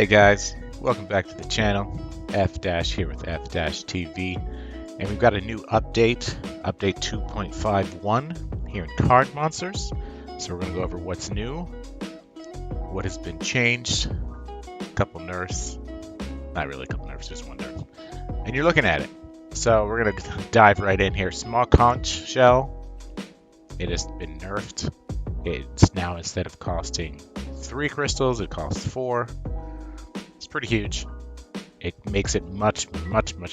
Hey guys, welcome back to the channel. F-Dash here with F-Dash TV, and we've got a new update, update 2.51 here in Card Monsters. So we're going to go over what's new, what has been changed, a couple nerfs, not really a couple nerfs, just one nerf, and you're looking at it. So we're going to dive right in here. Small conch shell, it has been nerfed. It's now, instead of costing 3 crystals, it costs 4. It's pretty huge. It makes it much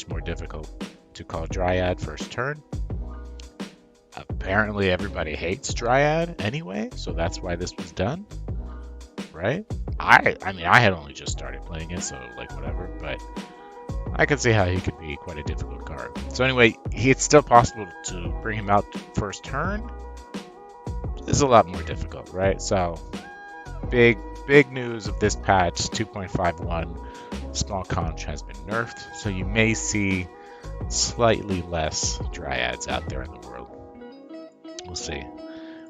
more difficult to call Dryad first turn. Apparently everybody hates Dryad anyway, so that's why this was done, right? I mean, I had only just started playing it, so like whatever, but I could see how he could be quite a difficult card. So anyway, it's still possible to bring him out first turn. This is a lot more difficult, right? So big news of this patch 2.51, small conch has been nerfed, so you may see slightly less dryads out there in the world. We'll see.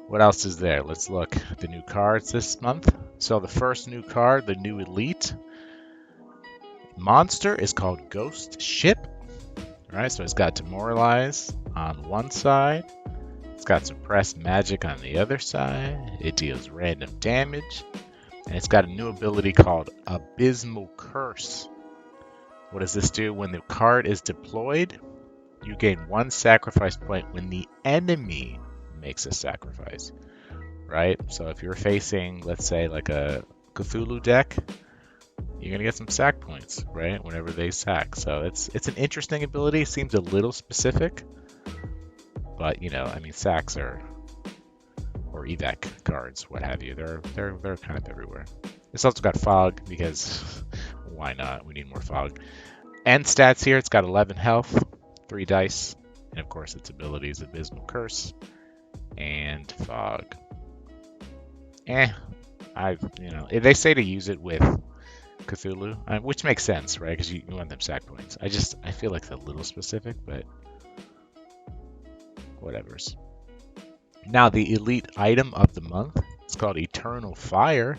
What else is there? Let's look at the new cards this month. So the first new card, the new elite monster, is called Ghost Ship. All right, so it's got Demoralize on one side, it's got Suppress Magic on the other side, it deals random damage, and it's got a new ability called Abysmal Curse. What does this do? When the card is deployed, you gain 1 sacrifice point when the enemy makes a sacrifice, right? So if you're facing, let's say, like a Cthulhu deck, you're gonna get some sack points, right? Whenever they sack. So it's an interesting ability. It seems a little specific, but you know, I mean, sacks are, or evac cards, what have you. They're kind of everywhere. It's also got fog because why not? We need more fog. End stats here. It's got 11 health, 3 dice, and of course its abilities: Abysmal Curse and fog. They say to use it with Cthulhu, which makes sense, right? Because you want them sack points. I feel like it's a little specific, but whatever's. Now the elite item of the month, it's called Eternal Fire.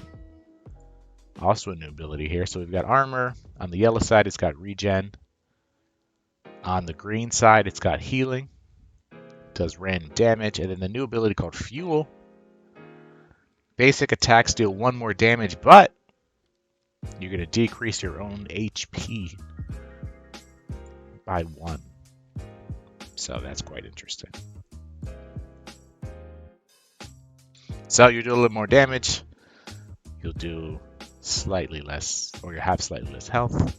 Also a new ability here. So we've got armor. On the yellow side, it's got regen. On the green side, it's got healing. It does random damage. And then the new ability called Fuel. Basic attacks deal 1 more damage, but you're going to decrease your own HP by 1. So that's quite interesting. So you do a little more damage. You'll do slightly less, or you'll have slightly less health.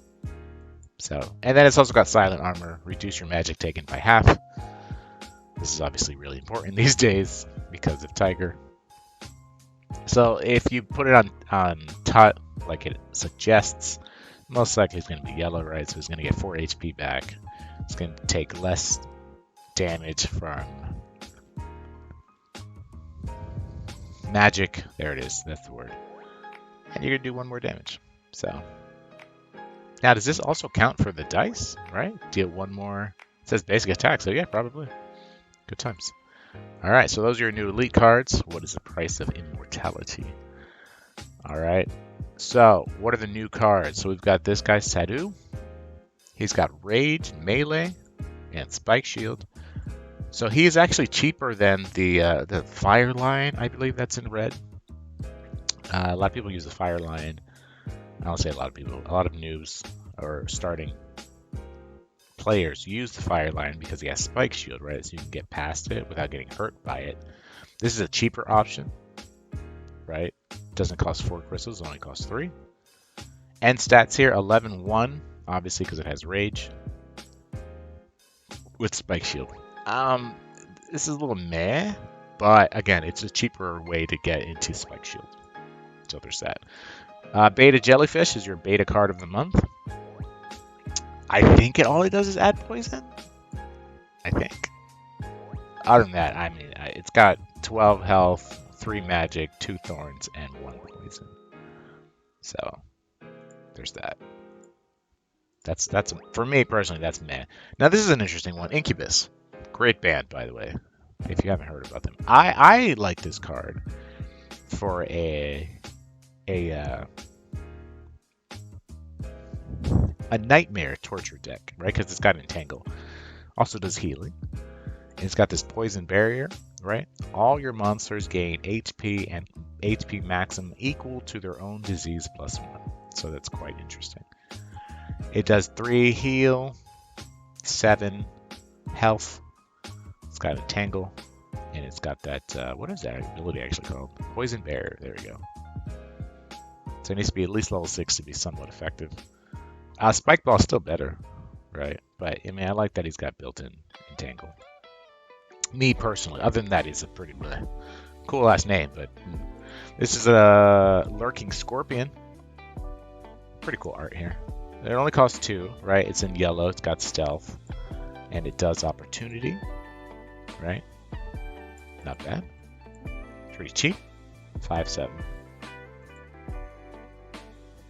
So, and then it's also got silent armor. Reduce your magic taken by half. This is obviously really important these days because of Tiger. So if you put it on top, like it suggests, most likely it's going to be yellow, right? So it's going to get 4 HP back. It's going to take less damage from magic. There it is. That's the word. And you're going to do 1 more damage. So now, does this also count for the dice, right? Deal 1 more. It says basic attack, so yeah, probably. Good times. All right, so those are your new elite cards. What is the price of immortality? All right, so what are the new cards? So we've got this guy, Sadu. He's got Rage, Melee, and Spike Shield. So he is actually cheaper than the Fire Lion, I believe that's in red. A lot of people use the Fire Lion. I don't say a lot of people. A lot of noobs or starting players use the Fire Lion because he has Spike Shield, right? So you can get past it without getting hurt by it. This is a cheaper option, right? Doesn't cost 4 crystals, it only costs 3. End stats here, 11-1, obviously because it has Rage with Spike Shield. This is a little meh, but again, it's a cheaper way to get into Spike Shield. So there's that. Beta Jellyfish is your beta card of the month. I think all it does is add poison. I think. Other than that, I mean, it's got 12 health, 3 magic, 2 thorns, and 1 poison. So there's that. That's for me personally, that's meh. Now this is an interesting one. Incubus, great band, by the way. If you haven't heard about them, I like this card for a a nightmare torture deck, right? Because it's got entangle. Also does healing. And it's got this poison barrier, right? All your monsters gain HP and HP maximum equal to their own disease +1. So that's quite interesting. It does 3 heal, 7 health. It's got entangle, and it's got that, what is that ability actually called? Poison barrier, there we go. So it needs to be at least level 6 to be somewhat effective. Spike Ball is still better, right? But I mean, I like that he's got built-in entangle. Me personally, other than that, he's a pretty cool last name. But this is a Lurking Scorpion. Pretty cool art here. It only costs 2, right? It's in yellow. It's got stealth, and it does opportunity, right? Not bad. Pretty cheap. 5.7.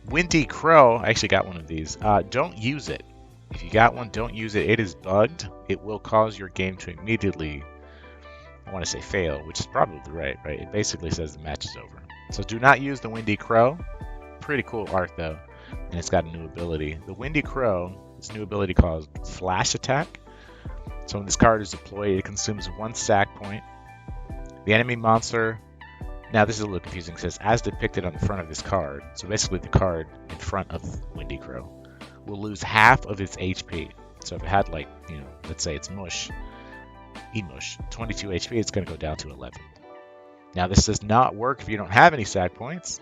Windy Crow. I actually got one of these. Don't use it. If you got one, don't use it. It is bugged. It will cause your game to immediately, I want to say fail, which is probably right? It basically says the match is over. So do not use the Windy Crow. Pretty cool art though, and it's got a new ability. The Windy Crow, this new ability called Flash Attack. So when this card is deployed, it consumes 1 stack point. The enemy monster. Now this is a little confusing. It says as depicted on the front of this card. So basically the card in front of Windy Crow will lose half of its HP. So if it had, like, you know, let's say it's Emush, 22 HP, it's going to go down to 11. Now this does not work if you don't have any stack points,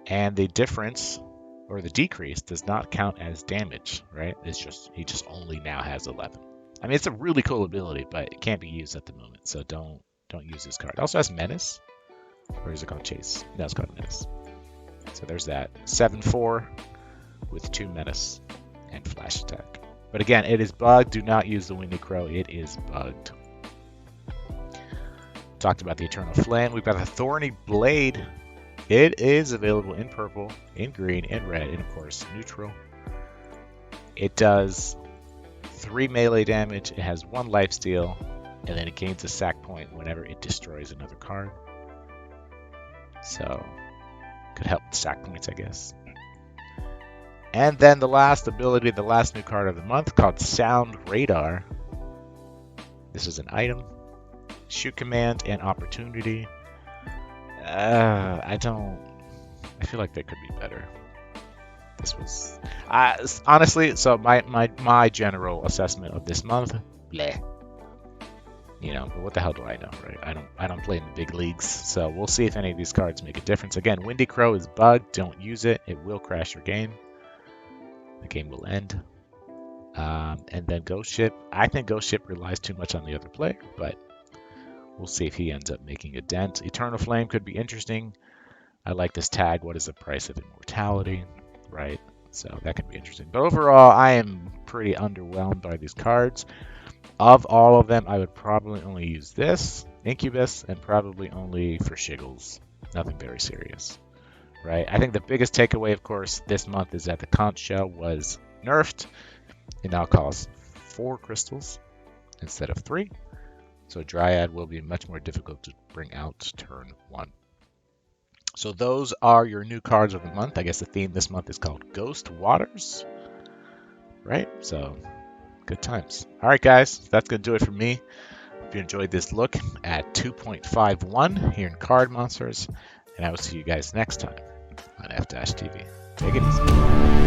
and the difference or the decrease does not count as damage, right? It's just he just only now has 11. I mean, it's a really cool ability, but it can't be used at the moment, so don't use this card. It also has Menace, or is it called Chase? No, it's called Menace. So there's that. 7/4 with 2 Menace and Flash Attack. But again, it is bugged. Do not use the Windy Crow. It is bugged. Talked about the Eternal Flame. We've got a Thorny Blade. It is available in purple, in green, in red, and of course neutral. It does 3 melee damage. It has 1 lifesteal, and then it gains a sack point whenever it destroys another card. So could help with sack points, I guess. And then the last ability, the last new card of the month, called Sound Radar. This is an item. Shoot command and opportunity. I feel like that could be better. This was honestly, so my general assessment of this month, bleh. You know, but what the hell do I know, right? I don't play in the big leagues, so we'll see if any of these cards make a difference. Again, Windy Crow is bugged. Don't use it. It will crash your game. The game will end. And then Ghost Ship. I think Ghost Ship relies too much on the other player, but we'll see if he ends up making a dent. Eternal Flame could be interesting. I like this tag. What is the price of immortality? Right? So that could be interesting. But overall, I am pretty underwhelmed by these cards. Of all of them, I would probably only use this, Incubus, and probably only for shiggles. Nothing very serious. Right? I think the biggest takeaway, of course, this month is that the conch shell was nerfed. It now costs 4 crystals instead of 3. So Dryad will be much more difficult to bring out turn 1. So those are your new cards of the month. I guess the theme this month is called Ghost Waters. Right? So good times. All right, guys. That's going to do it for me. If you enjoyed this look at 2.51 here in Card Monsters. And I will see you guys next time on effdash TV. Take it easy.